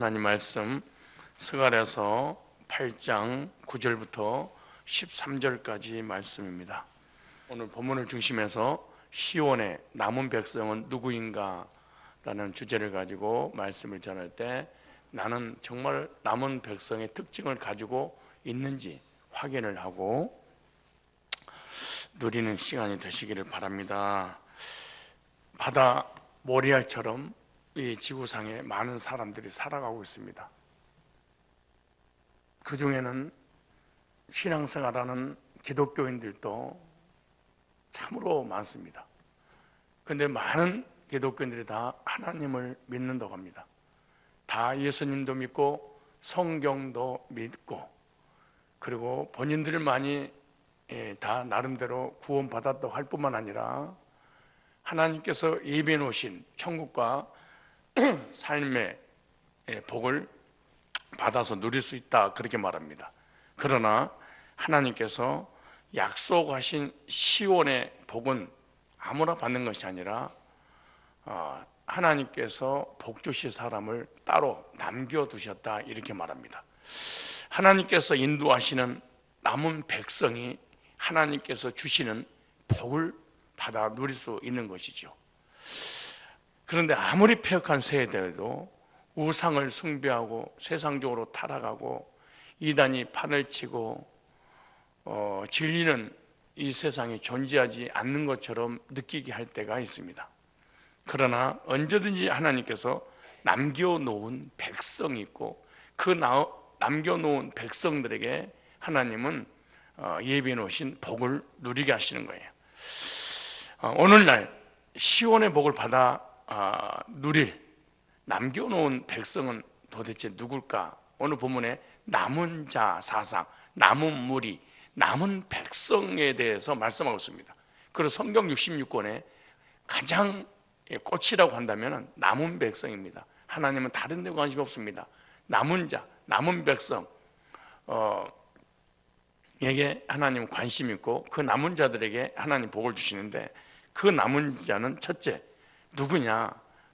하나님 말씀 스가랴서 8장 9절부터 13절까지 말씀입니다. 오늘 본문을 중심해서 시온의 남은 백성은 누구인가 라는 주제를 가지고 말씀을 전할 때 나는 정말 남은 백성의 특징을 가지고 있는지 확인을 하고 누리는 시간이 되시기를 바랍니다. 바다 모리알처럼 이 지구상에 많은 사람들이 살아가고 있습니다. 그 중에는 신앙생활하는 기독교인들도 참으로 많습니다. 그런데 많은 기독교인들이 다 하나님을 믿는다고 합니다. 다 예수님도 믿고 성경도 믿고 그리고 본인들을 많이 다 나름대로 구원받았다고 할 뿐만 아니라 하나님께서 예비해 놓으신 천국과 삶의 복을 받아서 누릴 수 있다 그렇게 말합니다. 그러나 하나님께서 약속하신 시온의 복은 아무나 받는 것이 아니라 하나님께서 복 주실 사람을 따로 남겨두셨다 이렇게 말합니다. 하나님께서 인도하시는 남은 백성이 하나님께서 주시는 복을 받아 누릴 수 있는 것이죠. 그런데 아무리 폐역한 세대에도 우상을 숭배하고 세상적으로 타락하고 이단이 판을 치고 진리는 이 세상에 존재하지 않는 것처럼 느끼게 할 때가 있습니다. 그러나 언제든지 하나님께서 남겨놓은 백성이 있고 그 남겨놓은 백성들에게 하나님은 예비해 놓으신 복을 누리게 하시는 거예요. 오늘날 시온의 복을 받아 누릴 남겨놓은 백성은 도대체 누굴까? 오늘 본문에 남은 자 사상, 남은 무리, 남은 백성에 대해서 말씀하고 있습니다. 그래서 성경 66권에 가장 꽃이라고 한다면 남은 백성입니다. 하나님은 다른 데 관심 없습니다. 남은 자, 남은 백성 에게 하나님 관심 있고 그 남은 자들에게 하나님 복을 주시는데 그 남은 자는 첫째 누구냐?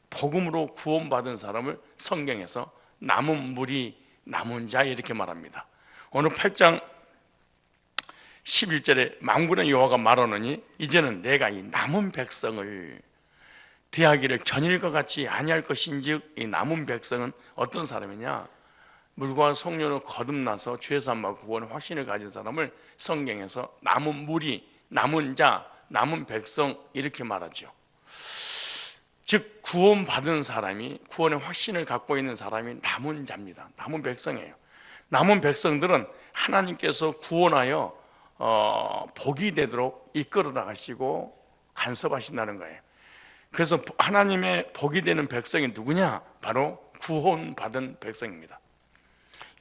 복음으로 구원받은 사람을 성경에서 남은 무리, 남은 자 이렇게 말합니다. 오늘 8장 11절에 만군의 여호와가 말하노니 이제는 내가 이 남은 백성을 대하기를 전일과 같이 아니할 것인즉 이 남은 백성은 어떤 사람이냐? 물과 성령으로 거듭나서 죄사함과 구원의 확신을 가진 사람을 성경에서 남은 무리, 남은 자, 남은 백성 이렇게 말하죠. 즉 구원받은 사람이 구원의 확신을 갖고 있는 사람이 남은 자입니다. 남은 백성이에요. 남은 백성들은 하나님께서 구원하여 복이 되도록 이끌어 나가시고 간섭하신다는 거예요. 그래서 하나님의 복이 되는 백성이 누구냐? 바로 구원받은 백성입니다.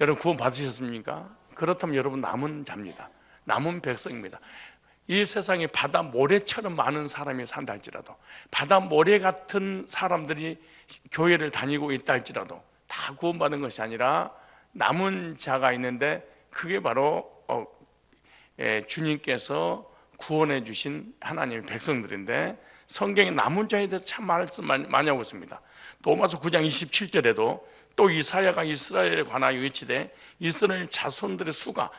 여러분 구원 받으셨습니까? 그렇다면 여러분 남은 자입니다. 남은 백성입니다. 이 세상에 바다 모래처럼 많은 사람이 산다 할지라도 바다 모래 같은 사람들이 교회를 다니고 있다 할지라도 다 구원받은 것이 아니라 남은 자가 있는데 그게 바로 주님께서 구원해 주신 하나님의 백성들인데 성경에 남은 자에 대해서 참 말씀 많이 하고 있습니다. 로마서 9장 27절에도 또 이사야가 이스라엘에 관하여 외치되 이스라엘 자손들의 수가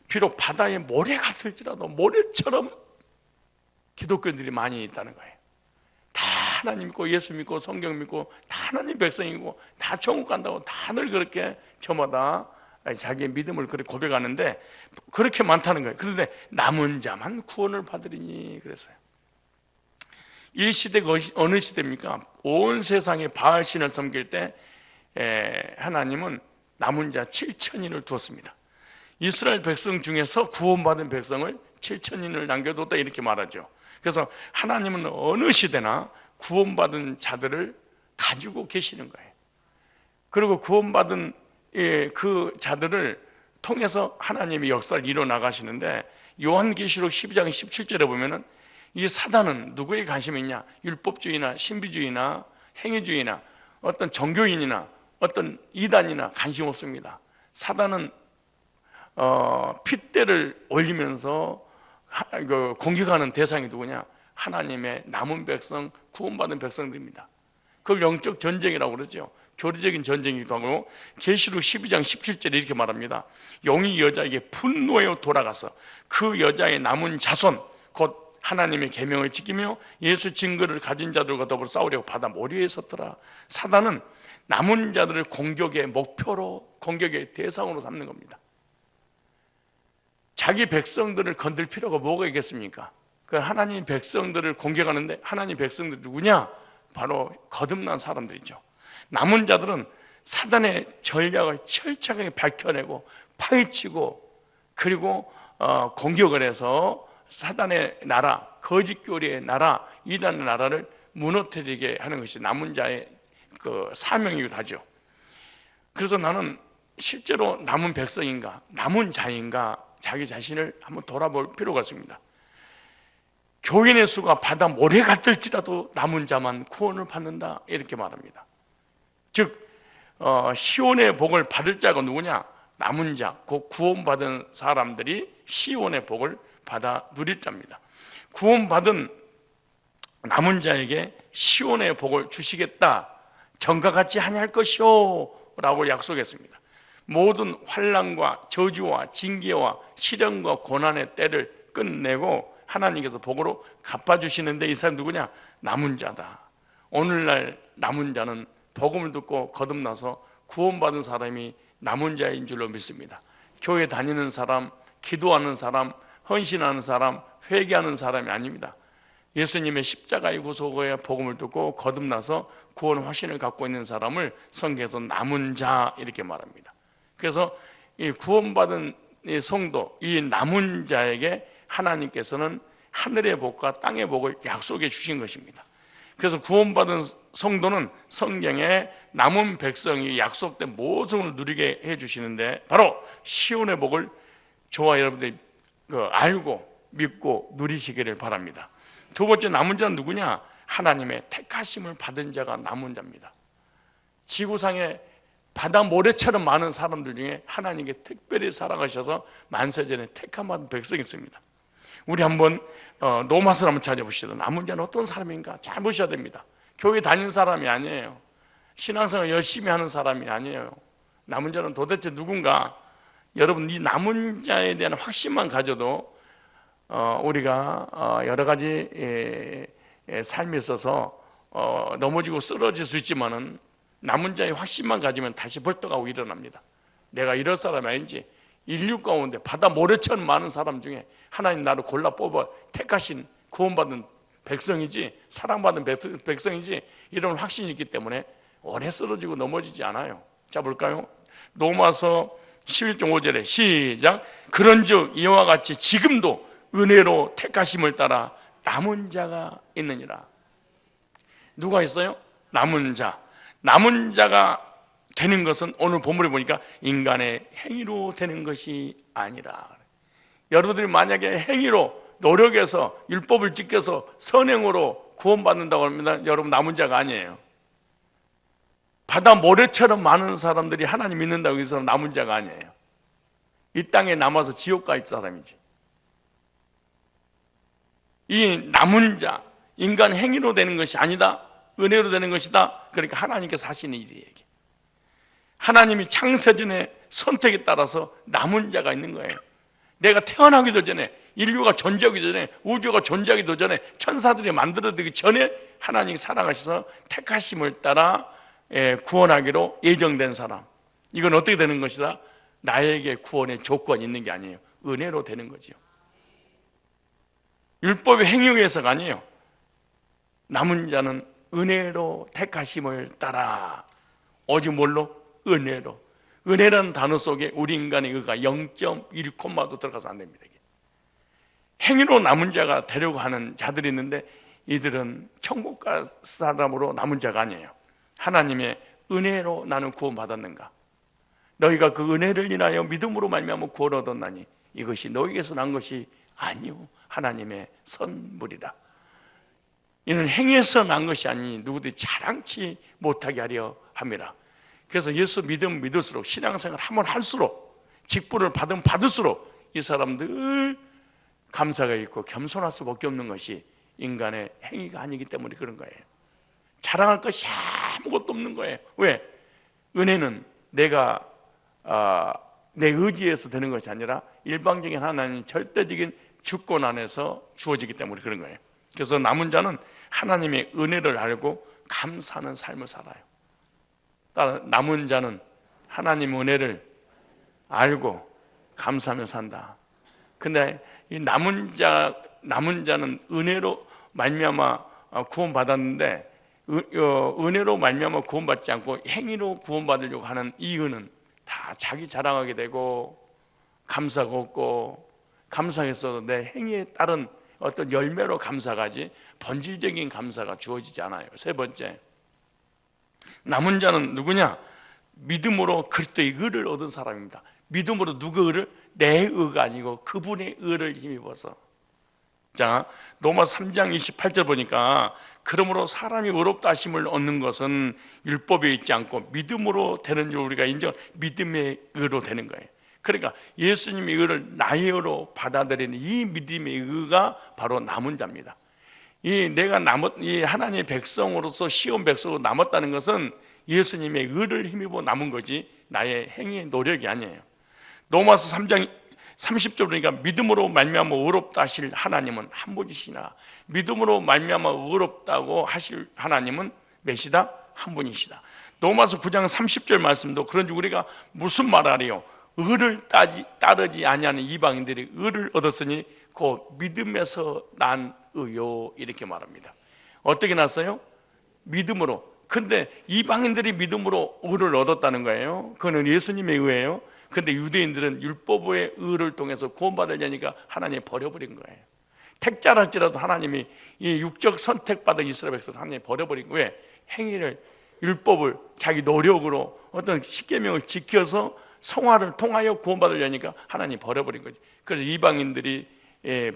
비록 바다에 모래 같을지라도 모래처럼 기독교인들이 많이 있다는 거예요. 다 하나님 믿고 예수 믿고 성경 믿고 다 하나님 백성이고 다 천국 간다고 다들 그렇게 저마다 자기의 믿음을 그렇게 고백하는데 그렇게 많다는 거예요. 그런데 남은 자만 구원을 받으리니 그랬어요. 이 시대가 어느 시대입니까? 온 세상에 바알신을 섬길 때 하나님은 남은 자 7천인을 두었습니다. 이스라엘 백성 중에서 구원받은 백성을 7천인을 남겨뒀다 이렇게 말하죠. 그래서 하나님은 어느 시대나 구원받은 자들을 가지고 계시는 거예요. 그리고 구원받은 그 자들을 통해서 하나님이 역사를 이뤄 나가시는데 요한계시록 12장 17절에 보면은 이 사단은 누구에 관심이 있냐? 율법주의나 신비주의나 행위주의나 어떤 종교인이나 어떤 이단이나 관심 없습니다. 사단은 핏대를 올리면서 공격하는 대상이 누구냐? 하나님의 남은 백성, 구원받은 백성들입니다. 그걸 영적 전쟁이라고 그러죠. 교리적인 전쟁이기도 하고, 계시록 12장 17절에 이렇게 말합니다. 용이 여자에게 분노하여 돌아가서 그 여자의 남은 자손 곧 하나님의 계명을 지키며 예수 증거를 가진 자들과 더불어 싸우려고 바다 모리에 섰더라. 사단은 남은 자들을 공격의 목표로, 공격의 대상으로 삼는 겁니다. 자기 백성들을 건들 필요가 뭐가 있겠습니까? 그 하나님 백성들을 공격하는데, 하나님 백성들이 누구냐? 바로 거듭난 사람들이죠. 남은 자들은 사단의 전략을 철저하게 밝혀내고 파헤치고, 그리고 공격을 해서 사단의 나라, 거짓교리의 나라, 이단의 나라를 무너뜨리게 하는 것이 남은 자의 그 사명이기도 하죠. 그래서 나는 실제로 남은 백성인가, 남은 자인가, 자기 자신을 한번 돌아볼 필요가 있습니다. 교인의 수가 바다 모래 같을지라도 남은 자만 구원을 받는다, 이렇게 말합니다. 즉 시온의 복을 받을 자가 누구냐? 남은 자, 곧 구원받은 사람들이 시온의 복을 받아 누릴 자입니다. 구원받은 남은 자에게 시온의 복을 주시겠다, 전과 같이 하냐할 것이오 라고 약속했습니다. 모든 환난과 저주와 징계와 시련과 고난의 때를 끝내고 하나님께서 복으로 갚아주시는데, 이 사람 누구냐? 남은 자다. 오늘날 남은 자는 복음을 듣고 거듭나서 구원받은 사람이 남은 자인 줄로 믿습니다. 교회 다니는 사람, 기도하는 사람, 헌신하는 사람, 회개하는 사람이 아닙니다. 예수님의 십자가의 구속의 복음을 듣고 거듭나서 구원 확신을 갖고 있는 사람을 성경에서 남은 자, 이렇게 말합니다. 그래서 이 구원받은 이 성도, 이 남은 자에게 하나님께서는 하늘의 복과 땅의 복을 약속해 주신 것입니다. 그래서 구원받은 성도는 성경에 남은 백성이 약속된 모든 것을 누리게 해주시는데, 바로 시온의 복을 저와 여러분들이 알고 믿고 누리시기를 바랍니다. 두 번째, 남은 자는 누구냐? 하나님의 택하심을 받은 자가 남은 자입니다. 지구상에 바다 모래처럼 많은 사람들 중에 하나님께 특별히 살아가셔서 만세전에 택함받은 백성이 있습니다. 우리 한번 노마서를 한번 찾아보시죠. 남은 자는 어떤 사람인가 잘 보셔야 됩니다. 교회 다니는 사람이 아니에요. 신앙생활 열심히 하는 사람이 아니에요. 남은 자는 도대체 누군가? 여러분, 이 남은 자에 대한 확신만 가져도 우리가 여러 가지 삶이 있어서 넘어지고 쓰러질 수 있지만은, 남은 자의 확신만 가지면 다시 벌떡하고 일어납니다. 내가 이럴 사람이 아닌지, 인류 가운데 바다 모래처럼 많은 사람 중에 하나님 나를 골라 뽑아 택하신 구원받은 백성이지, 사랑받은 백성이지, 이런 확신이 있기 때문에 오래 쓰러지고 넘어지지 않아요. 자, 볼까요? 로마서 11장 5절에 시작. 그런즉 이와 같이 지금도 은혜로 택하심을 따라 남은 자가 있느니라. 누가 있어요? 남은 자. 남은 자가 되는 것은 오늘 본문에 보니까 인간의 행위로 되는 것이 아니라. 여러분들이 만약에 행위로 노력해서 율법을 지켜서 선행으로 구원받는다고 하면 여러분 남은 자가 아니에요. 바다 모래처럼 많은 사람들이 하나님 믿는다고 해서 남은 자가 아니에요. 이 땅에 남아서 지옥 갈 사람이지. 이 남은 자, 인간 행위로 되는 것이 아니다, 은혜로 되는 것이다. 그러니까 하나님께서 하시는 일이에요. 하나님이 창세전에 선택에 따라서 남은 자가 있는 거예요. 내가 태어나기도 전에, 인류가 존재하기도 전에, 우주가 존재하기도 전에, 천사들이 만들어지기 전에 하나님이 사랑하셔서 택하심을 따라 구원하기로 예정된 사람. 이건 어떻게 되는 것이다? 나에게 구원의 조건이 있는 게 아니에요. 은혜로 되는 거죠. 율법의 행위에 의해서가 아니에요. 남은 자는 은혜로 택하심을 따라, 오직 뭘로? 은혜로. 은혜라는 단어 속에 우리 인간의 의가 0.1콤마도 들어가서 안 됩니다. 행위로 남은 자가 되려고 하는 자들이 있는데, 이들은 천국 갈 사람으로 남은 자가 아니에요. 하나님의 은혜로 나는 구원받았는가? 너희가 그 은혜를 인하여 믿음으로 말미암아 구원 얻었나니 이것이 너희에게서 난 것이 아니요 하나님의 선물이다. 이는 행위에서 난 것이 아니니 누구든지 자랑치 못하게 하려 함이라. 그래서 예수 믿을수록, 신앙생활 한번 할수록, 직분을 받을수록 이 사람들 감사가 있고 겸손할 수밖에 없는 것이 인간의 행위가 아니기 때문에 그런 거예요. 자랑할 것이 아무것도 없는 거예요. 왜? 은혜는 내가 내 의지에서 되는 것이 아니라 일방적인 하나님 절대적인 주권 안에서 주어지기 때문에 그런 거예요. 그래서 남은 자는 하나님의 은혜를 알고 감사하는 삶을 살아요. 따라 남은 자는 하나님 은혜를 알고 감사하며 산다. 근데 이 남은 자는 은혜로 말미암아 구원받았는데 은혜로 말미암아 구원받지 않고 행위로 구원받으려고 하는 이 은은 다 자기 자랑하게 되고 감사가 없고 감사했어도 내 행위에 따른 어떤 열매로 감사가지 본질적인 감사가 주어지지 않아요. 세 번째, 남은 자는 누구냐? 믿음으로 그리스도의 의를 얻은 사람입니다. 믿음으로 누구 의를? 내 의가 아니고 그분의 의를 힘입어서. 자, 로마서 3장 28절 보니까 그러므로 사람이 의롭다 하심을 얻는 것은 율법에 있지 않고 믿음으로 되는 줄 우리가 인정, 믿음의 의로 되는 거예요. 그러니까 예수님의 의를 나의 의로 받아들이는 이 믿음의 의가 바로 남은 자입니다. 이 하나님의 백성으로서 시온 백성으로 남았다는 것은 예수님의 의를 힘입어 남은 거지 나의 행위의 노력이 아니에요. 로마서 3장 30절 보니까 믿음으로 말미암아 의롭다 하실 하나님은 한 분이시나, 믿음으로 말미암아 의롭다고 하실 하나님은 몇이다? 한 분이시다. 로마서 9장 30절 말씀도 그런지 우리가 무슨 말하리요? 의를 따르지 아니하는 이방인들이 의를 얻었으니 곧 믿음에서 난 의요, 이렇게 말합니다. 어떻게 났어요? 믿음으로. 근데 이방인들이 믿음으로 의를 얻었다는 거예요. 그거는 예수님의 의예요. 근데 유대인들은 율법의 의를 통해서 구원받으려니까 하나님이 버려버린 거예요. 택자랄지라도 하나님이 이 육적 선택받은 이스라엘 백성을 하나님이 버려버린 거예요. 왜? 행위를, 율법을 자기 노력으로 어떤 십계명을 지켜서 성화를 통하여 구원받으려니까 하나님이 버려버린 거죠. 그래서 이방인들이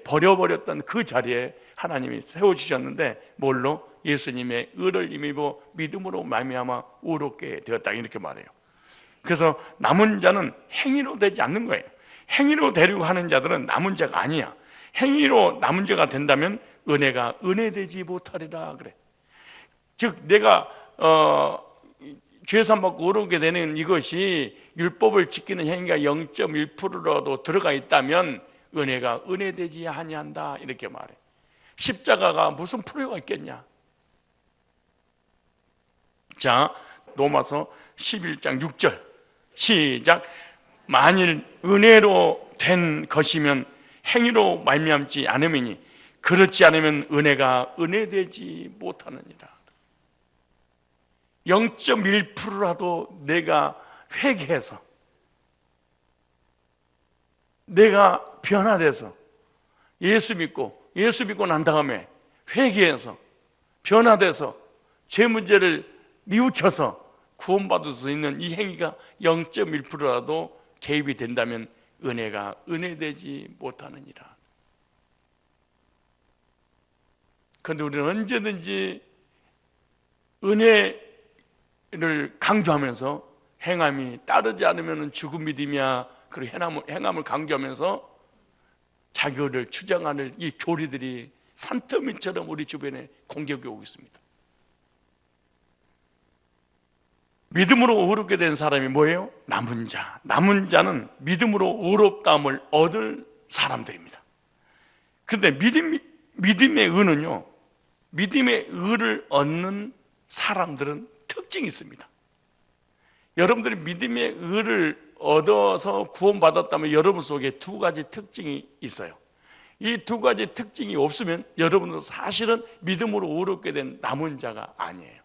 버려버렸던 그 자리에 하나님이 세워주셨는데 뭘로? 예수님의 의를 힘입어 믿음으로 말미암아 의롭게 되었다, 이렇게 말해요. 그래서 남은 자는 행위로 되지 않는 거예요. 행위로 되려고 하는 자들은 남은 자가 아니야. 행위로 남은 자가 된다면 은혜가 은혜되지 못하리라 그래. 즉 내가 죄산 받고 의롭게 되는 이것이 율법을 지키는 행위가 0.1%라도 들어가 있다면 은혜가 은혜되지 아니한다, 이렇게 말해. 십자가가 무슨 프로가 있겠냐? 자, 로마서 11장 6절 시작. 만일 은혜로 된 것이면 행위로 말미암지 않음이니 그렇지 않으면 은혜가 은혜되지 못하느니라. 0.1%라도 내가 회개해서, 내가 변화돼서 예수 믿고 난 다음에 회개해서 변화돼서 죄 문제를 뉘우쳐서 구원받을 수 있는 이 행위가 0.1%라도 개입이 된다면 은혜가 은혜되지 못하느니라. 그런데 우리는 언제든지 은혜를 강조하면서 행함이 따르지 않으면 죽은 믿음이야, 그리고 행함을 강조하면서 자기를 추정하는 이 교리들이 산더미처럼 우리 주변에 공격이 오고 있습니다. 믿음으로 의롭게 된 사람이 뭐예요? 남은 자. 남은 자는 믿음으로 의롭다함을 얻을 사람들입니다. 그런데 믿음의 의는요, 믿음의 의를 얻는 사람들은 특징이 있습니다. 여러분들이 믿음의 의를 얻어서 구원받았다면 여러분 속에 두 가지 특징이 있어요. 이 두 가지 특징이 없으면 여러분은 사실은 믿음으로 의롭게 된 남은 자가 아니에요.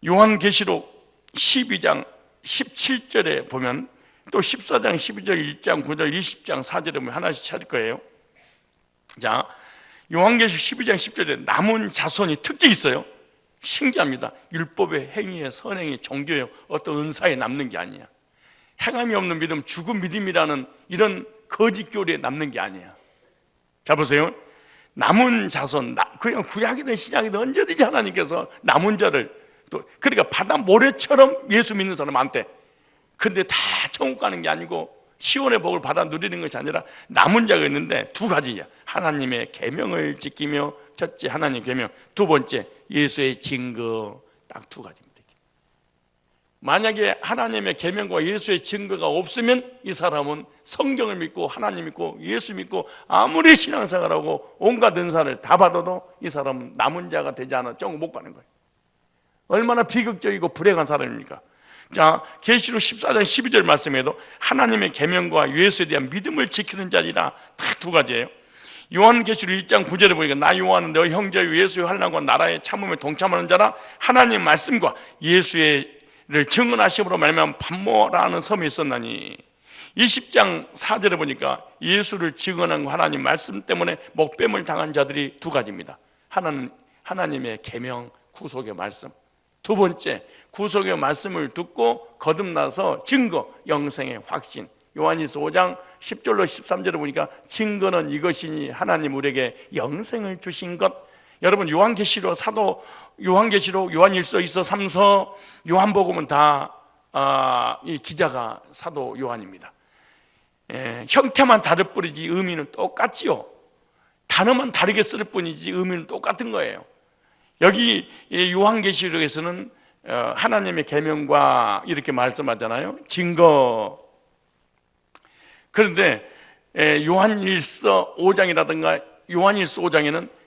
요한계시록 12장 17절에 보면, 또 14장 12절, 1장 9절, 20장 4절에 보면 하나씩 찾을 거예요. 자, 요한계시록 12장 10절에 남은 자손이 특징이 있어요. 신기합니다. 율법의 행위의 선행의 종교의 어떤 은사에 남는 게 아니야. 행함이 없는 믿음, 죽은 믿음이라는 이런 거짓 교리에 남는 게 아니야. 자, 보세요. 남은 자손, 그냥 구약이든 신약이든 언제든지 하나님께서 남은 자를, 또 그러니까 바다 모래처럼 예수 믿는 사람 많대. 근데 다 천국 가는 게 아니고 시온의 복을 받아 누리는 것이 아니라 남은 자가 있는데 두 가지야. 하나님의 계명을 지키며, 첫째 하나님의 계명, 두 번째 예수의 증거, 딱 두 가지입니다. 만약에 하나님의 계명과 예수의 증거가 없으면 이 사람은 성경을 믿고 하나님 믿고 예수 믿고 아무리 신앙생활하고 온갖 은사를 다 받아도 이 사람은 남은 자가 되지 않아 정 못 가는 거예요. 얼마나 비극적이고 불행한 사람입니까? 자, 계시록 14장 12절 말씀에도 하나님의 계명과 예수에 대한 믿음을 지키는 자니라, 다 두 가지예요. 요한계시록 1장 9절에 보니까 나 요한은 너희 형제 예수의 환난과 나라의 참음에 동참하는 자라, 하나님의 말씀과 예수를 증언하심으로 말미암아 pat모라는 섬이 있었나니. 20장 4절에 보니까 예수를 증언한 하나님 말씀 때문에 목뱀을 당한 자들이 두 가지입니다. 하나는 하나님의 계명, 구속의 말씀. 두 번째, 구속의 말씀을 듣고 거듭나서 증거, 영생의 확신. 요한일서 5장 10절로 13절에 보니까 증거는 이것이니 하나님 우리에게 영생을 주신 것. 여러분, 요한계시록, 사도 요한계시록, 요한일서, 이서, 삼서, 요한복음은 다 이 기자가 사도 요한입니다. 형태만 다를 뿐이지 의미는 똑같지요. 단어만 다르게 쓸 뿐이지 의미는 똑같은 거예요. 여기 요한계시록에서는 하나님의 계명과 이렇게 말씀하잖아요. 증거. 그런데 요한일서 5장이라든가 요한일서 5장에는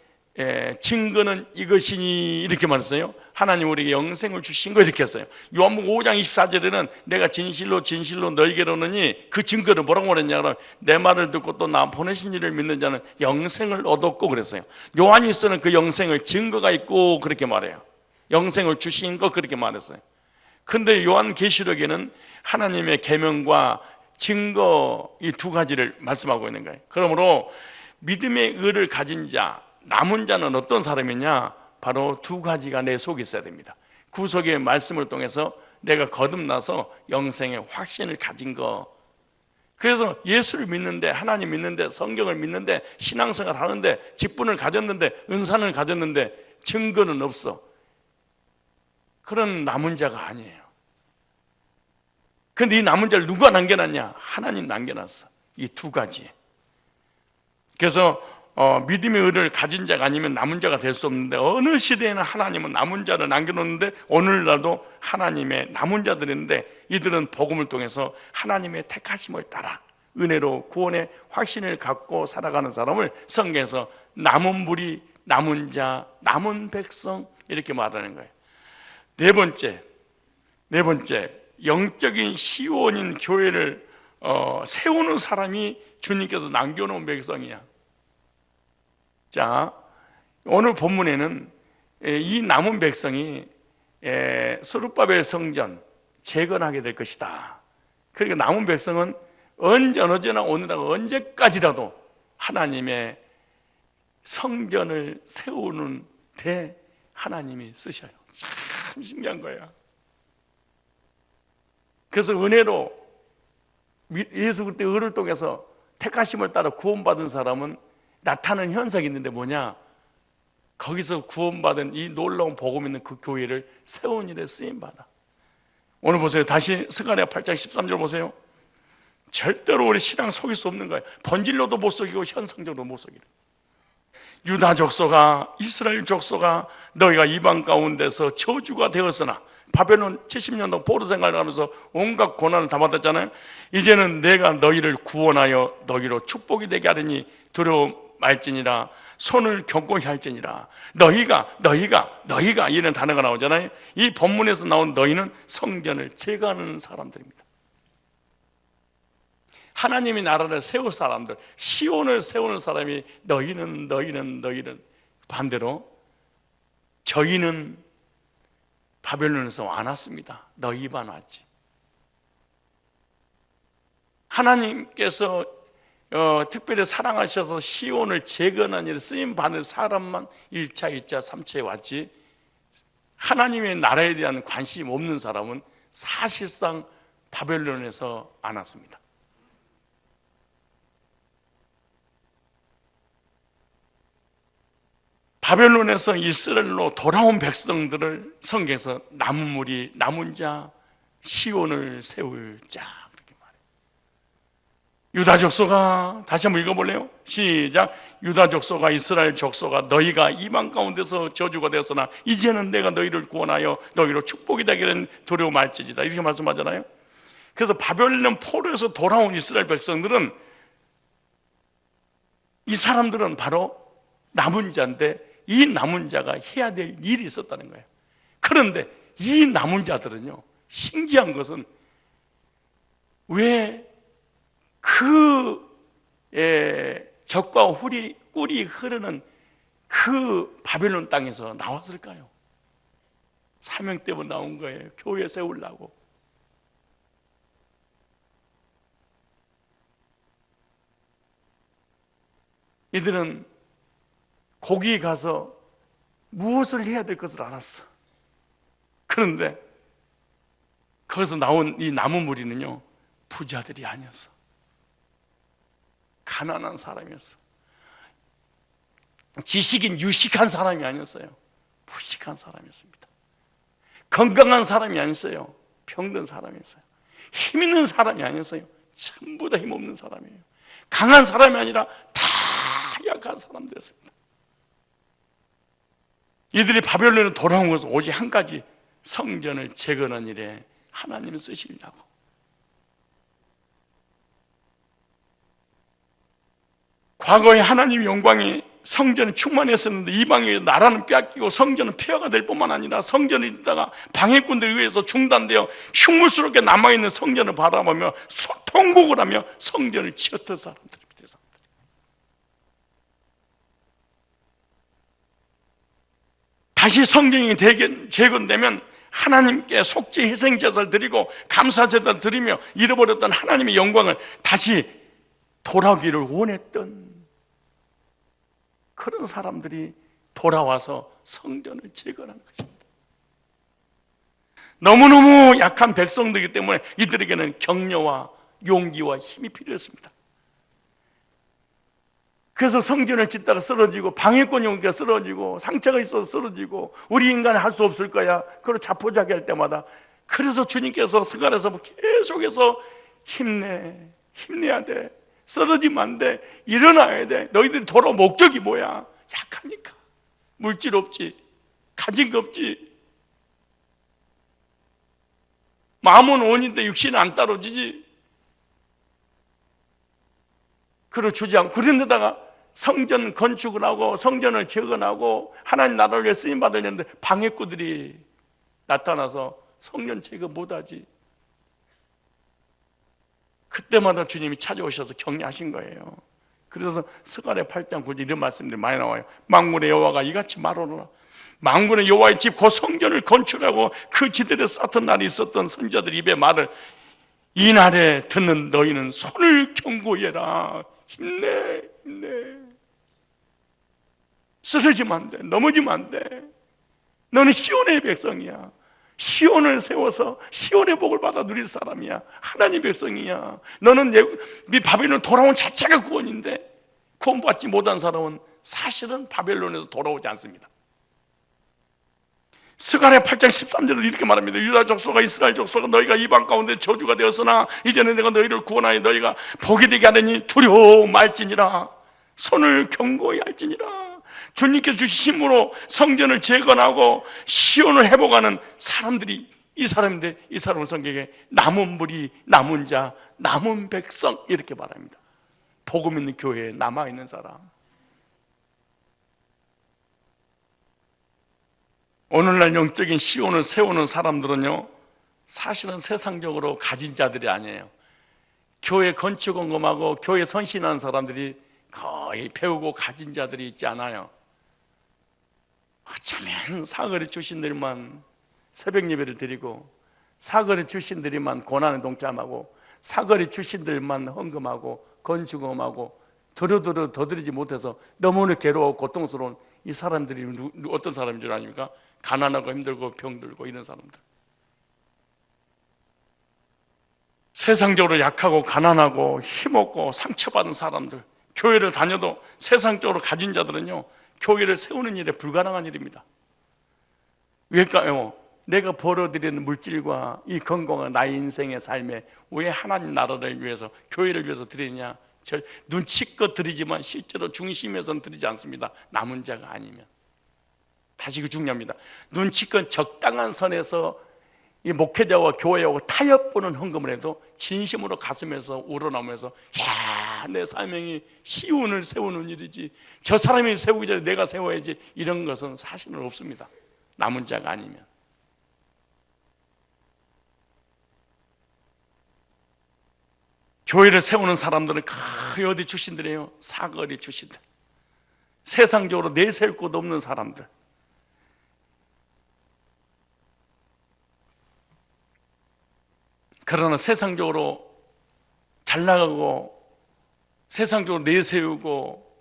증거는 이것이니 이렇게 말했어요. 하나님 우리에게 영생을 주신 거 이렇게 했어요. 요한복음 5장 24절에는 내가 진실로 진실로 너희에게 이르노니, 그 증거를 뭐라고 말했냐 그러면 내 말을 듣고 또 나 보내신 이를 믿는 자는 영생을 얻었고 그랬어요. 요한일서는 그 영생을 증거가 있고 그렇게 말해요. 영생을 주신 거 그렇게 말했어요. 그런데 요한계시록에는 하나님의 계명과 증거 이 두 가지를 말씀하고 있는 거예요. 그러므로 믿음의 의를 가진 자, 남은 자는 어떤 사람이냐? 바로 두 가지가 내 속에 있어야 됩니다. 구속의 말씀을 통해서 내가 거듭나서 영생의 확신을 가진 거. 그래서 예수를 믿는데, 하나님 믿는데, 성경을 믿는데, 신앙생활 하는데, 직분을 가졌는데, 은사를 가졌는데 증거는 없어. 그런 남은 자가 아니에요. 그런데 이 남은 자를 누가 남겨놨냐? 하나님 남겨놨어. 이 두 가지. 그래서 믿음의 의를 가진 자가 아니면 남은 자가 될 수 없는데, 어느 시대에는 하나님은 남은 자를 남겨놓는데 오늘날도 하나님의 남은 자들인데, 이들은 복음을 통해서 하나님의 택하심을 따라 은혜로 구원의 확신을 갖고 살아가는 사람을 성경에서 남은 무리, 남은 자, 남은 백성 이렇게 말하는 거예요. 네 번째 영적인 시원인 교회를 세우는 사람이 주님께서 남겨놓은 백성이야. 자, 오늘 본문에는 이 남은 백성이 스룹바벨 성전 재건하게 될 것이다. 그러니까 남은 백성은 언제나 오늘하고 언제까지라도 하나님의 성전을 세우는 데 하나님이 쓰셔요. 참 신기한 거야. 그래서 은혜로 예수 그리스도의 의를 통해서 택하심을 따라 구원받은 사람은 나타나는 현상이 있는데 뭐냐? 거기서 구원받은 이 놀라운 복음 있는 그 교회를 세운 일에 쓰임받아. 오늘 보세요. 다시 스가랴 8장 13절 보세요. 절대로 우리 신앙 속일 수 없는 거예요. 본질로도 못 속이고 현상적으로도 못 속이는. 유다 족속아, 이스라엘 족속아, 너희가 이방 가운데서 저주가 되었으나, 바벨론 70년 동안 포로 생활을 하면서 온갖 고난을 다 받았잖아요. 이제는 내가 너희를 구원하여 너희로 축복이 되게 하리니 두려워 말지니라. 손을 견고히 할지니라. 너희가 이런 단어가 나오잖아요. 이 본문에서 나온 너희는 성전을 재건하는 사람들입니다. 하나님이 나라를 세울 사람들, 시온을 세우는 사람이 너희는. 반대로 저희는 바벨론에서 안 왔습니다. 너희만 왔지. 하나님께서 특별히 사랑하셔서 시온을 재건한 일에 쓰임받을 사람만 1차, 2차, 3차에 왔지, 하나님의 나라에 대한 관심 없는 사람은 사실상 바벨론에서 안 왔습니다. 바벨론에서 이스라엘로 돌아온 백성들을 성경에서 남은 무리, 남은 자, 시온을 세울 자 그렇게 말해요. 유다 족속아, 다시 한번 읽어볼래요? 시작. 유다 족속아, 이스라엘 족속아, 너희가 이방 가운데서 저주가 되었으나 이제는 내가 너희를 구원하여 너희로 축복이 되기는 두려워 말지니라, 이렇게 말씀하잖아요. 그래서 바벨론 포로에서 돌아온 이스라엘 백성들은, 이 사람들은 바로 남은 자인데 이 남은 자가 해야 될 일이 있었다는 거예요. 그런데 이 남은 자들은요, 신기한 것은 왜 적과 꿀이 흐르는 그 바벨론 땅에서 나왔을까요? 사명 때문에 나온 거예요. 교회 세우려고. 이들은 거기에 가서 무엇을 해야 될 것을 알았어. 그런데 거기서 나온 이 남은 무리는요, 부자들이 아니었어. 가난한 사람이었어. 지식인 유식한 사람이 아니었어요. 부식한 사람이었습니다. 건강한 사람이 아니었어요. 병든 사람이었어요. 힘 있는 사람이 아니었어요. 전부 다 힘없는 사람이에요. 강한 사람이 아니라 다 약한 사람들이었습니다. 이들이 바벨론에 돌아온 것은 오직 한 가지, 성전을 재건한 일에 하나님을 쓰시려고. 과거에 하나님의 영광이 성전에 충만했었는데 이방의 나라는 빼앗기고 성전은 폐허가 될 뿐만 아니라 성전에 있다가 방해꾼들에 의해서 중단되어 흉물스럽게 남아있는 성전을 바라보며 통곡을 하며 성전을 치었던 사람들입니다. 다시 성전이 재건되면 하나님께 속죄 희생제사를 드리고 감사제사를 드리며 잃어버렸던 하나님의 영광을 다시 돌아오기를 원했던 그런 사람들이 돌아와서 성전을 재건한 것입니다. 너무너무 약한 백성들이기 때문에 이들에게는 격려와 용기와 힘이 필요했습니다. 그래서 성전을 짓다가 쓰러지고 방해꾼 용기가 쓰러지고 상처가 있어서 쓰러지고 우리 인간은 할 수 없을 거야, 그걸 자포자기 할 때마다, 그래서 주님께서 스가랴에서 계속해서 힘내야 돼, 쓰러지면 안 돼, 일어나야 돼, 너희들이 돌아올 목적이 뭐야? 약하니까. 물질 없지, 가진 거 없지, 마음은 원인데 육신은 안 따라지지. 그걸 주지 않고, 그런데다가 성전 건축을 하고 성전을 재건하고 하나님 나라를 위해 쓰임 받으려는데 방해꾼들이 나타나서 성전 재건 못하지. 그때마다 주님이 찾아오셔서 격려하신 거예요. 그래서 스가랴 8장 9절 이런 말씀들이 많이 나와요. 만군의 여호와가 이같이 말하노라. 만군의 여호와의 집 곧 성전을 건축하고 그 지들에 쌓던 날이 있었던 선지자들 입의 말을 이 날에 듣는 너희는 손을 견고해라. 힘내. 쓰러지면 안 돼. 넘어지면 안 돼. 너는 시온의 백성이야. 시온을 세워서 시온의 복을 받아 누릴 사람이야. 하나님의 백성이야. 너는 바벨론 돌아온 자체가 구원인데 구원받지 못한 사람은 사실은 바벨론에서 돌아오지 않습니다. 스가랴 8장 13절을 이렇게 말합니다. 유다 족속과 이스라엘 족속아, 너희가 이방 가운데 저주가 되었으나 이제는 내가 너희를 구원하여 너희가 복이 되게 하느니 두려워 말지니라. 손을 견고히 할지니라. 주님께서 주신 힘으로 성전을 재건하고 시온을 회복하는 사람들이 이 사람인데, 이 사람은 성경에 남은 무리, 남은 자, 남은 백성 이렇게 말합니다. 복음 있는 교회에 남아있는 사람. 오늘날 영적인 시온을 세우는 사람들은요, 사실은 세상적으로 가진 자들이 아니에요. 교회 건축 원금하고 교회 선신하는 사람들이 거의 배우고 가진 자들이 있지 않아요. 어쩌면 사거리 출신들만 새벽 예배를 드리고 사거리 출신들만 고난에 동참하고 사거리 출신들만 헌금하고 건축금하고 두루두루 더 드리지 못해서 너무나 괴로워 고통스러운 이 사람들이 어떤 사람인 줄 아십니까? 가난하고 힘들고 병들고 이런 사람들. 세상적으로 약하고 가난하고 힘없고 상처받은 사람들, 교회를 다녀도 세상적으로 가진 자들은요, 교회를 세우는 일에 불가능한 일입니다. 왜일까요? 내가 벌어들이는 물질과 이 건강한 나의 인생의 삶에 왜 하나님 나라를 위해서, 교회를 위해서 드리냐? 눈치껏 드리지만 실제로 중심에서는 드리지 않습니다. 남은 자가 아니면. 다시 그 중요합니다. 눈치껏 적당한 선에서 이 목회자와 교회하고 타협보는 헌금을 해도 진심으로 가슴에서 우러나오면서, 야, 내 사명이 시온을 세우는 일이지, 저 사람이 세우기 전에 내가 세워야지, 이런 것은 사실은 없습니다. 남은 자가 아니면. 교회를 세우는 사람들은 거의 어디 출신들이에요? 사거리 출신들, 세상적으로 내세울 곳 없는 사람들. 그러나 세상적으로 잘 나가고 세상적으로 내세우고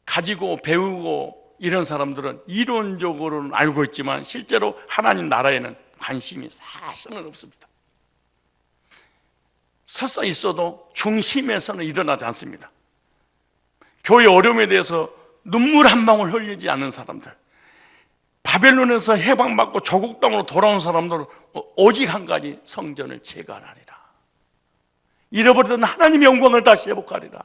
가지고 배우고 이런 사람들은 이론적으로는 알고 있지만 실제로 하나님 나라에는 관심이 사실은 없습니다. 설사 있어도 중심에서는 일어나지 않습니다. 교회 어려움에 대해서 눈물 한 방울 흘리지 않는 사람들, 바벨론에서 해방받고 조국 땅으로 돌아온 사람들은 오직 한 가지, 성전을 재건하리라. 잃어버리던 하나님의 영광을 다시 회복하리라.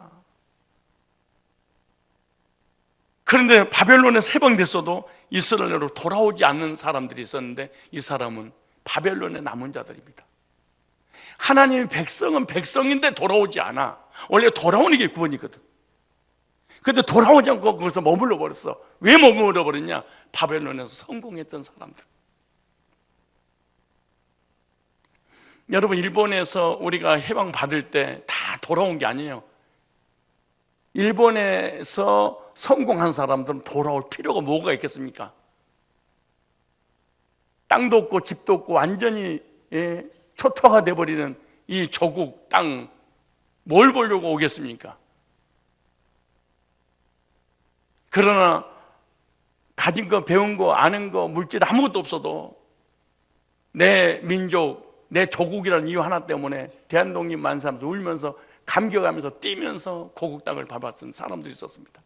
그런데 바벨론에서 해방됐어도 이스라엘로 돌아오지 않는 사람들이 있었는데, 이 사람은 바벨론의 남은 자들입니다. 하나님의 백성은 백성인데 돌아오지 않아. 원래 돌아오는 게 구원이거든. 근데 돌아오지 않고 거기서 머물러 버렸어. 왜 머물러 버렸냐? 바벨론에서 성공했던 사람들. 여러분, 일본에서 우리가 해방 받을 때 다 돌아온 게 아니에요. 일본에서 성공한 사람들은 돌아올 필요가 뭐가 있겠습니까? 땅도 없고 집도 없고 완전히 초토화가 돼버리는 이 조국 땅, 뭘 보려고 오겠습니까? 그러나 가진 거, 배운 거, 아는 거, 물질 아무것도 없어도 내 민족, 내 조국이라는 이유 하나 때문에 대한독립 만세하면서 울면서 감격하면서 뛰면서 고국 땅을 밟았던 사람들이 있었습니다.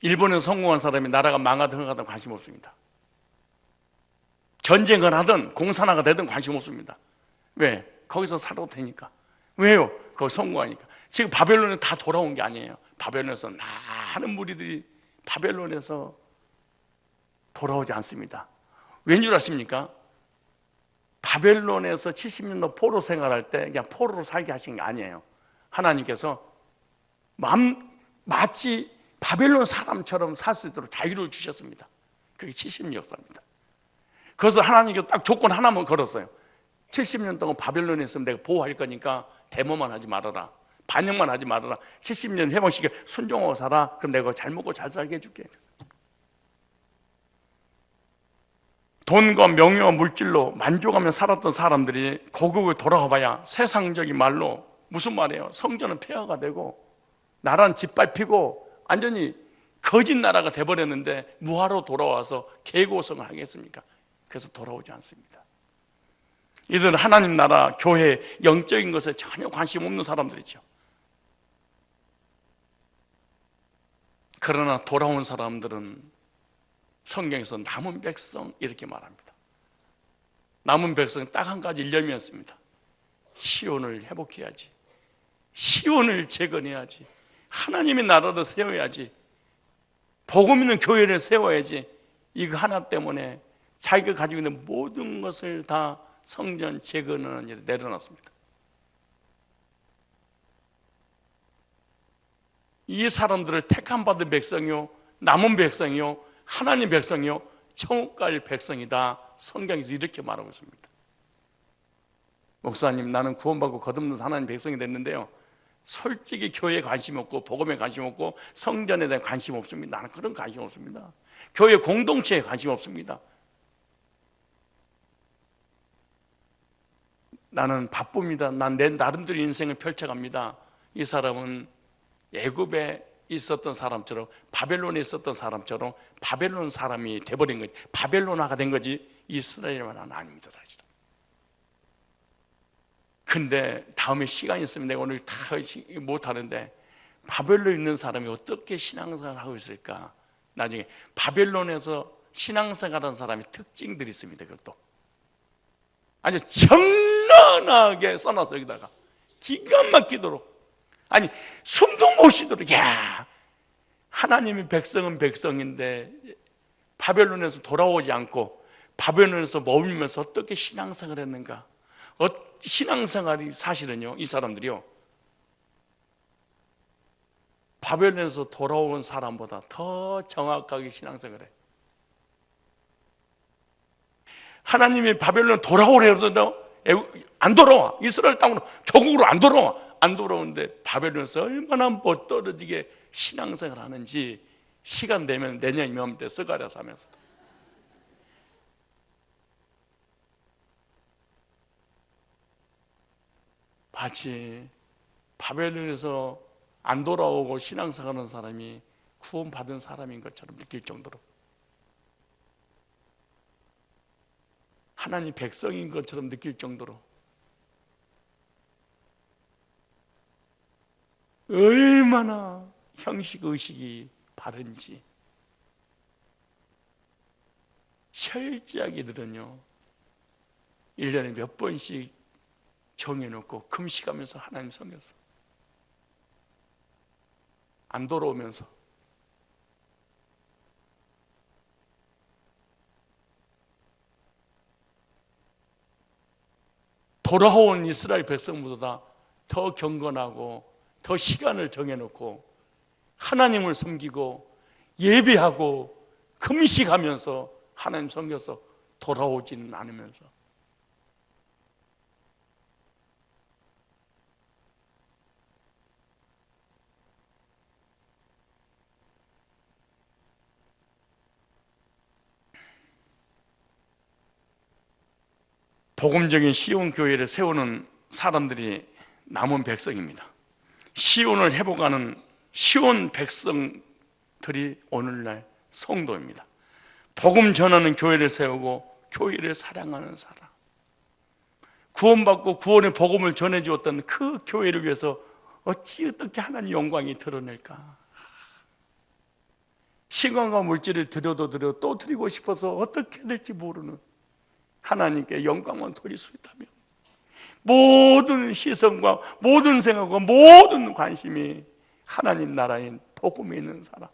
일본에서 성공한 사람이 나라가 망하든 흥하든 관심 없습니다. 전쟁을 하든 공산화가 되든 관심 없습니다. 왜? 거기서 살아도 되니까. 왜요? 거기 성공하니까. 지금 바벨론에 다 돌아온 게 아니에요. 바벨론에서 많은 무리들이 바벨론에서 돌아오지 않습니다. 왠 줄 아십니까? 바벨론에서 70년도 포로 생활할 때 그냥 포로로 살게 하신 게 아니에요. 하나님께서 마치 바벨론 사람처럼 살 수 있도록 자유를 주셨습니다. 그게 70년 역사입니다. 그래서 하나님께서 딱 조건 하나만 걸었어요. 70년 동안 바벨론에 있으면 내가 보호할 거니까 데모만 하지 말아라, 반역만 하지 말아라, 70년 해방시켜 순종하고 살아. 그럼 내가 잘 먹고 잘 살게 해줄게. 돈과 명예와 물질로 만족하며 살았던 사람들이 고국에 돌아가 봐야 세상적인 말로 무슨 말이에요? 성전은 폐허가 되고 나라는 짓밟히고 완전히 거짓 나라가 돼버렸는데 무화로 돌아와서 개고성을 하겠습니까? 그래서 돌아오지 않습니다. 이들은 하나님 나라, 교회, 영적인 것에 전혀 관심 없는 사람들이죠. 그러나 돌아온 사람들은 성경에서 남은 백성 이렇게 말합니다. 남은 백성은 딱 한 가지 일념이었습니다. 시온을 회복해야지, 시온을 재건해야지, 하나님의 나라를 세워야지, 복음 있는 교회를 세워야지. 이거 하나 때문에 자기가 가지고 있는 모든 것을 다 성전 재건하는 일에 내려놨습니다. 이 사람들을 택함 받은 백성이요, 남은 백성이요, 하나님 백성이요, 천국 갈 백성이다. 성경에서 이렇게 말하고 있습니다. 목사님, 나는 구원받고 거듭난 하나님 백성이 됐는데요, 솔직히 교회에 관심 없고 복음에 관심 없고 성전에 대한 관심 없습니다. 나는 그런 관심 없습니다. 교회 공동체에 관심 없습니다. 나는 바쁩니다. 난 내 나름대로 인생을 펼쳐갑니다. 이 사람은 애굽에 있었던 사람처럼, 바벨론에 있었던 사람처럼 바벨론 사람이 돼버린 거지, 바벨론화가 된 거지 이스라엘만은 아닙니다, 사실은. 근데 다음에 시간이 있으면 내가 오늘 다 못하는데, 바벨론에 있는 사람이 어떻게 신앙생활을 하고 있을까? 나중에 바벨론에서 신앙생활하는 사람의 특징들이 있습니다. 그것도 아주 정연하게 써놨어요. 여기다가 기가 막히도록, 아니 숨도 못 쉬도록. 야, 하나님의 백성은 백성인데 바벨론에서 돌아오지 않고 바벨론에서 머물면서 어떻게 신앙생활을 했는가? 신앙생활이 사실은요, 이 사람들이요, 바벨론에서 돌아온 사람보다 더 정확하게 신앙생활을 해. 하나님이 바벨론 돌아오래도 안 돌아와. 이스라엘 땅으로, 조국으로 안 돌아와. 안 돌아오는데 바벨론에서 얼마나 멋떨어지게 신앙생활을 하는지 시간 되면 내년 이맘때 스가랴서 하면서 마치 바벨론에서 안 돌아오고 신앙생활하는 사람이 구원받은 사람인 것처럼 느낄 정도로, 하나님 백성인 것처럼 느낄 정도로 얼마나 형식의식이 바른지 철저하게들은요 1년에 몇 번씩 정해놓고 금식하면서 하나님 섬겼어. 안 돌아오면서. 돌아온 이스라엘 백성보다 더 경건하고 더 시간을 정해놓고 하나님을 섬기고 예배하고 금식하면서 하나님 섬겨서 돌아오지는 않으면서 복음적인 시온 교회를 세우는 사람들이 남은 백성입니다. 시온을 회복하는 시온 백성들이 오늘날 성도입니다. 복음 전하는 교회를 세우고 교회를 사랑하는 사람, 구원받고 구원의 복음을 전해주었던 그 교회를 위해서 어떻게 하나님 영광이 드러낼까? 시간과 물질을 드려도 또 드리고 싶어서 어떻게 될지 모르는 하나님께 영광만 돌릴 수 있다면 모든 시선과 모든 생각과 모든 관심이 하나님 나라인 복음에 있는 사람,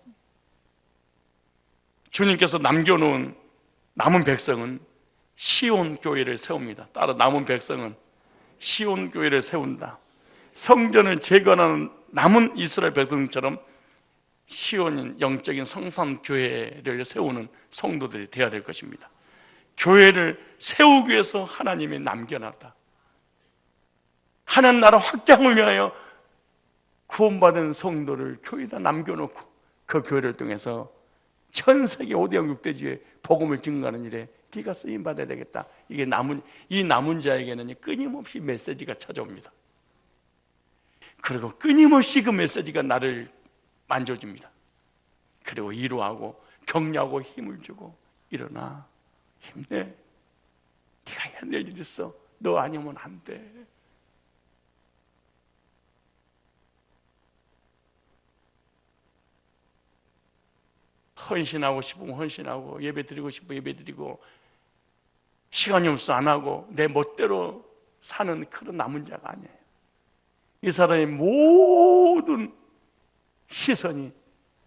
주님께서 남겨놓은 남은 백성은 시온 교회를 세웁니다. 따라 남은 백성은 시온 교회를 세운다. 성전을 재건하는 남은 이스라엘 백성처럼 시온인 영적인 성산 교회를 세우는 성도들이 되어야 될 것입니다. 교회를 세우기 위해서 하나님이 남겨놨다. 하나님 나라 확장을 위하여 구원받은 성도를 교회에다 남겨놓고 그 교회를 통해서 전 세계 5대영 6대주의 복음을 증거하는 일에 네가 쓰임받아야 되겠다. 이게 이 남은 자에게는 끊임없이 메시지가 찾아옵니다. 그리고 끊임없이 그 메시지가 나를 만져줍니다. 그리고 위로하고 격려하고 힘을 주고, 일어나, 힘내, 네가 해야 될 일 있어, 너 아니면 안 돼. 헌신하고 싶으면 헌신하고, 예배 드리고 싶으면 예배 드리고, 시간이 없어 안 하고 내 멋대로 사는 그런 남은 자가 아니에요. 이 사람의 모든 시선이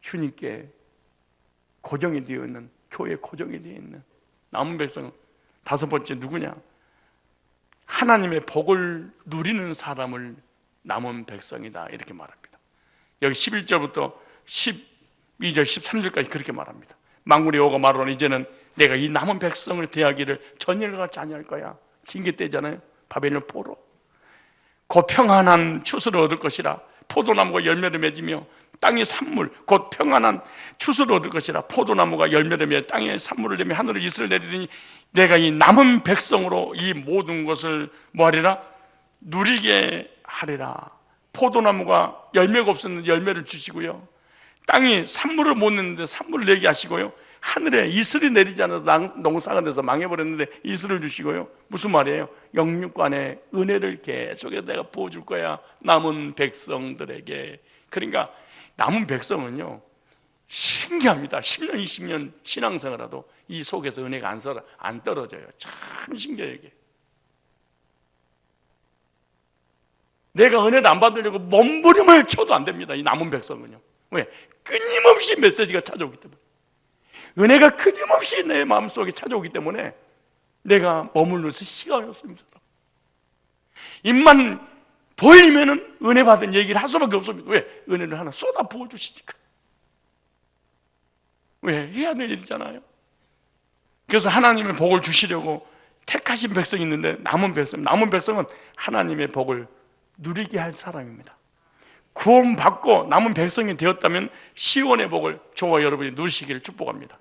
주님께 고정이 되어 있는, 교회에 고정이 되어 있는 남은 백성은 다섯 번째 누구냐? 하나님의 복을 누리는 사람을 남은 백성이다, 이렇게 말합니다. 여기 11절부터 12절 13절까지 그렇게 말합니다. 만군의 여호와가 말하노니 이제는 내가 이 남은 백성을 대하기를 전일과 같이 아니할 거야. 징계 때잖아요. 바벨론 포로. 곧 평안한 추수를 얻을 것이라. 포도나무가 열매를 맺으며 땅의 산물, 곧 평안한 추수를 얻을 것이라. 포도나무가 열매를 맺어 땅에 산물을 내며 하늘을 이슬을 내리더니 내가 이 남은 백성으로 이 모든 것을 뭐하리라? 누리게 하리라. 포도나무가 열매가 없었는데 열매를 주시고요, 땅이 산물을 못 내는데 산물을 내게 하시고요, 하늘에 이슬이 내리지 않아서 농사가 돼서 망해버렸는데 이슬을 주시고요. 무슨 말이에요? 영육간에 은혜를 계속해서 내가 부어줄 거야. 남은 백성들에게 그러니까 남은 백성은요 신기합니다. 10년 20년 신앙생활라도 이 속에서 은혜가 안 떨어져요. 참 신기해요. 이게 내가 은혜를 안 받으려고 몸부림을 쳐도 안 됩니다. 이 남은 백성은요. 왜? 끊임없이 메시지가 찾아오기 때문에, 은혜가 끊임없이 내 마음속에 찾아오기 때문에 내가 머물러서 시간이 없습니다. 입만 보이면은 은혜 받은 얘기를 할 수밖에 없습니다. 왜? 은혜를 하나 쏟아 부어주시니까. 왜? 해야 될 일이잖아요. 그래서 하나님의 복을 주시려고 택하신 백성이 있는데, 남은 백성은 하나님의 복을 누리게 할 사람입니다. 구원받고 남은 백성이 되었다면 시온의 복을 저와 여러분이 누리시기를 축복합니다.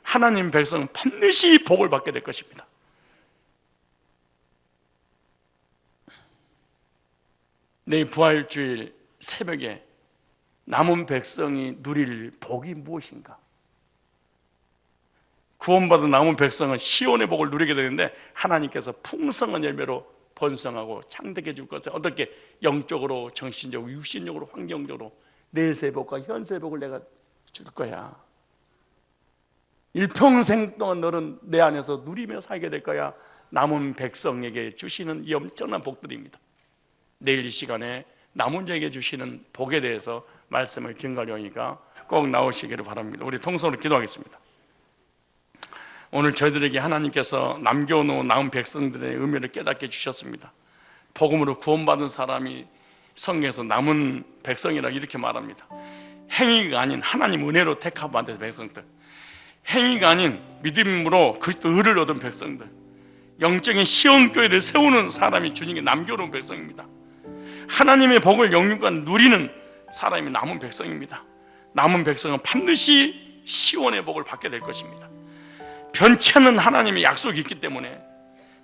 하나님 백성은 반드시 복을 받게 될 것입니다. 내일 부활주일 새벽에 남은 백성이 누릴 복이 무엇인가? 구원받은 남은 백성은 시온의 복을 누리게 되는데, 하나님께서 풍성한 열매로 번성하고 창대해 줄 것을, 어떻게? 영적으로, 정신적으로, 육신적으로, 환경적으로 내세복과 현세복을 내가 줄 거야. 일평생 동안 너는 내 안에서 누리며 살게 될 거야. 남은 백성에게 주시는 이 엄청난 복들입니다. 내일 이 시간에 남은 자에게 주시는 복에 대해서 말씀을 증가하려니까 꼭 나오시기를 바랍니다. 우리 통성으로 기도하겠습니다. 오늘 저희들에게 하나님께서 남겨놓은 남은 백성들의 의미를 깨닫게 주셨습니다. 복음으로 구원받은 사람이 성경에서 남은 백성이라 이렇게 말합니다. 행위가 아닌 하나님 은혜로 택함받은 백성들, 행위가 아닌 믿음으로 그리스도 의를 얻은 백성들, 영적인 시온교회를 세우는 사람이 주님께 남겨놓은 백성입니다. 하나님의 복을 영육간 누리는 사람이 남은 백성입니다. 남은 백성은 반드시 시온의 복을 받게 될 것입니다. 변치 않는 하나님의 약속이 있기 때문에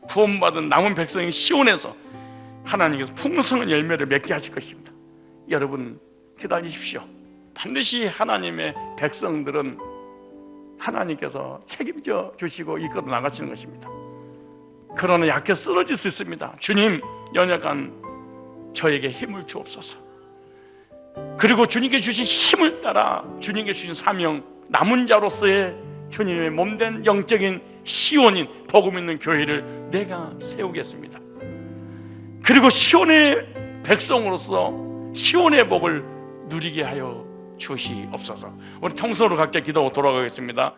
구원받은 남은 백성이 시온에서 하나님께서 풍성한 열매를 맺게 하실 것입니다. 여러분 기다리십시오. 반드시 하나님의 백성들은 하나님께서 책임져 주시고 이끌어 나가시는 것입니다. 그러나 약해 쓰러질 수 있습니다. 주님, 연약한 저에게 힘을 주옵소서. 그리고 주님께 주신 힘을 따라 주님께 주신 사명, 남은 자로서의 주님의 몸된 영적인 시온인 복음 있는 교회를 내가 세우겠습니다. 그리고 시온의 백성으로서 시온의 복을 누리게 하여 주시옵소서. 우리 통성으로 각자 기도하고 돌아가겠습니다.